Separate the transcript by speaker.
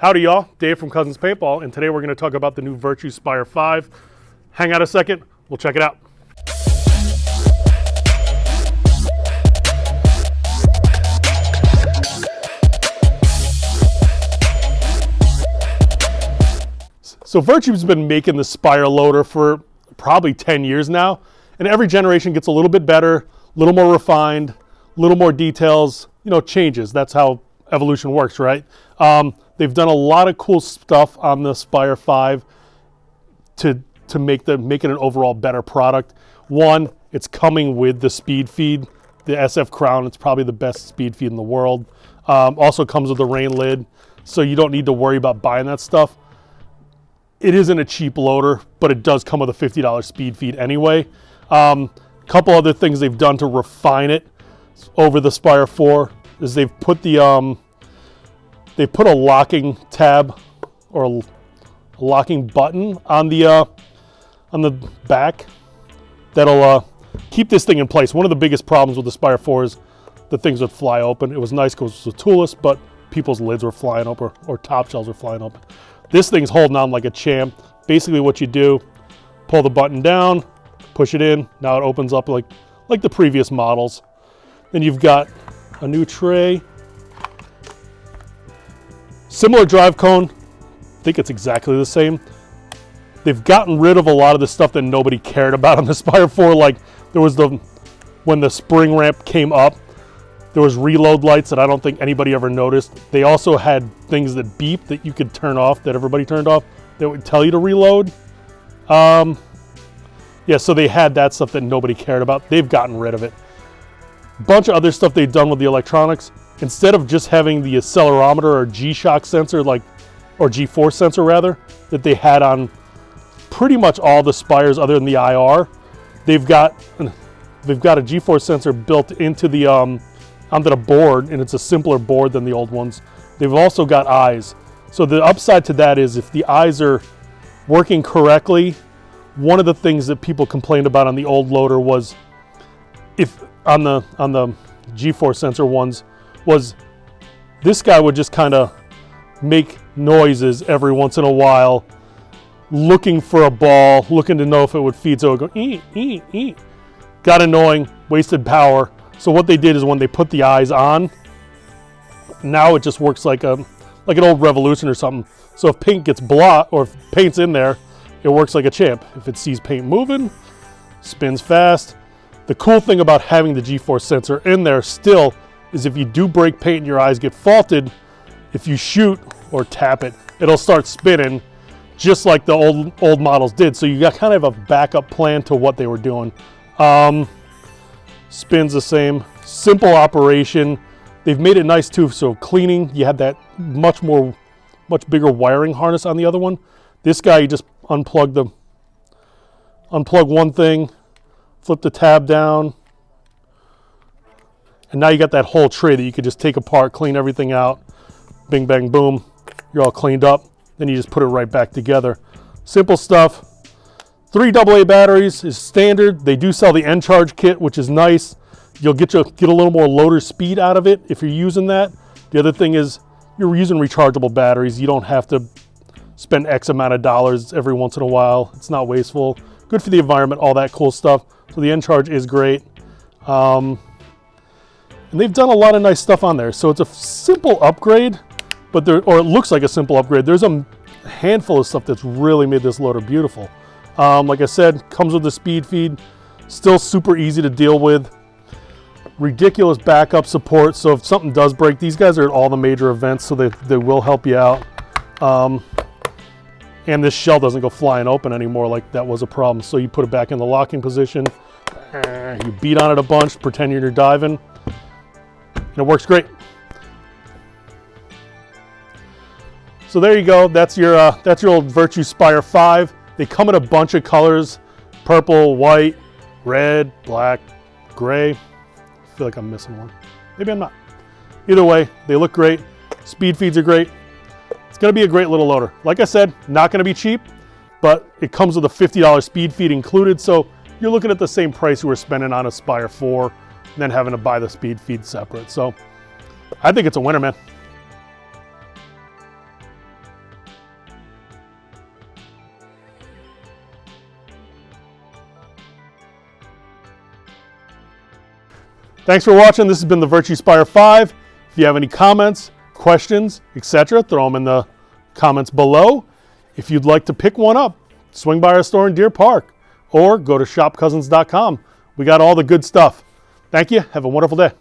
Speaker 1: Howdy y'all, Dave from Cousins Paintball, and today we're going to talk about the new Virtue Spire V. Hang out a second, we'll check it out. So Virtue's been making the Spire loader for probably 10 years now, and every generation gets a little bit better, a little more refined, a little more details, changes. That's how evolution works, right? They've done a lot of cool stuff on the Spire V to make it an overall better product. One, it's coming with the speed feed, the SF Crown. It's probably the best speed feed in the world. Also comes with the rain lid, so you don't need to worry about buying that stuff. It isn't a cheap loader, but it does come with a $50 speed feed anyway. Couple other things they've done to refine it over the Spire 4 is they've put a locking tab or a locking button on the back that'll keep this thing in place. One of the biggest problems with the Spire 4 is the things would fly open. It was nice because it was toolless, but people's lids were flying open or top shells were flying open. This thing's holding on like a champ. Basically what you do, pull the button down, push it in. Now it opens up like the previous models. Then you've got a new tray. Similar drive cone. I think it's exactly the same. They've gotten rid of a lot of the stuff that nobody cared about on the Spire 4. Like there was when the spring ramp came up, there was reload lights that I don't think anybody ever noticed. They also had things that beep that you could turn off, that everybody turned off, that would tell you to reload. Yeah, so they had that stuff that nobody cared about. They've gotten rid of it. Bunch of other stuff they've done with the electronics. Instead of just having the accelerometer or G-shock sensor, or G-force sensor rather, that they had on pretty much all the Spires other than the IR, they've got a G-force sensor built into the onto the board, and it's a simpler board than the old ones. They've also got eyes. So the upside to that is if the eyes are working correctly, one of the things that people complained about on the old loader was if on the G-force sensor ones was this guy would just kind of make noises every once in a while, looking for a ball, looking to know if it would feed, so it would go eat, eat, eat. Got annoying, wasted power. So what they did is when they put the eyes on, now it just works like an old Revolution or something. So if paint gets blocked or if paint's in there, it works like a champ. If it sees paint moving, spins fast. The cool thing about having the G-force sensor in there still is if you do break paint and your eyes get faulted, if you shoot or tap it, it'll start spinning just like the old models did. So you got kind of a backup plan to what they were doing. Spins the same, simple operation. They've made it nice too, so cleaning, you had that much bigger wiring harness on the other one. This guy, you just unplug one thing, flip the tab down, and now you got that whole tray that you could just take apart, clean everything out, bing, bang, boom, you're all cleaned up. Then you just put it right back together. Simple stuff. 3 AA batteries is standard. They do sell the N charge kit, which is nice. You'll get a little more loader speed out of it if you're using that. The other thing is you're using rechargeable batteries. You don't have to spend X amount of dollars every once in a while. It's not wasteful. Good for the environment, all that cool stuff. So the N charge is great. And they've done a lot of nice stuff on there. So it's a simple upgrade, or it looks like a simple upgrade. There's a handful of stuff that's really made this loader beautiful. Like I said, comes with the speed feed, still super easy to deal with. Ridiculous backup support, so if something does break, these guys are at all the major events, so they will help you out. And this shell doesn't go flying open anymore like that was a problem. So you put it back in the locking position, you beat on it a bunch, pretend you're diving, and it works great. So there you go, that's your old Virtue Spire V. They come in a bunch of colors: purple, white, red, black, gray. I feel like I'm missing one. Maybe I'm not. Either way, they look great. Speed feeds are great. It's gonna be a great little loader. Like I said, not gonna be cheap, but it comes with a $50 speed feed included, so you're looking at the same price you were spending on a Spire 4 and then having to buy the speed feed separate. So I think it's a winner, man. Thanks for watching. This has been the Virtue Spire 5. If you have any comments, questions, etc., throw them in the comments below. If you'd like to pick one up, swing by our store in Deer Park or go to shopcousins.com. We got all the good stuff. Thank you. Have a wonderful day.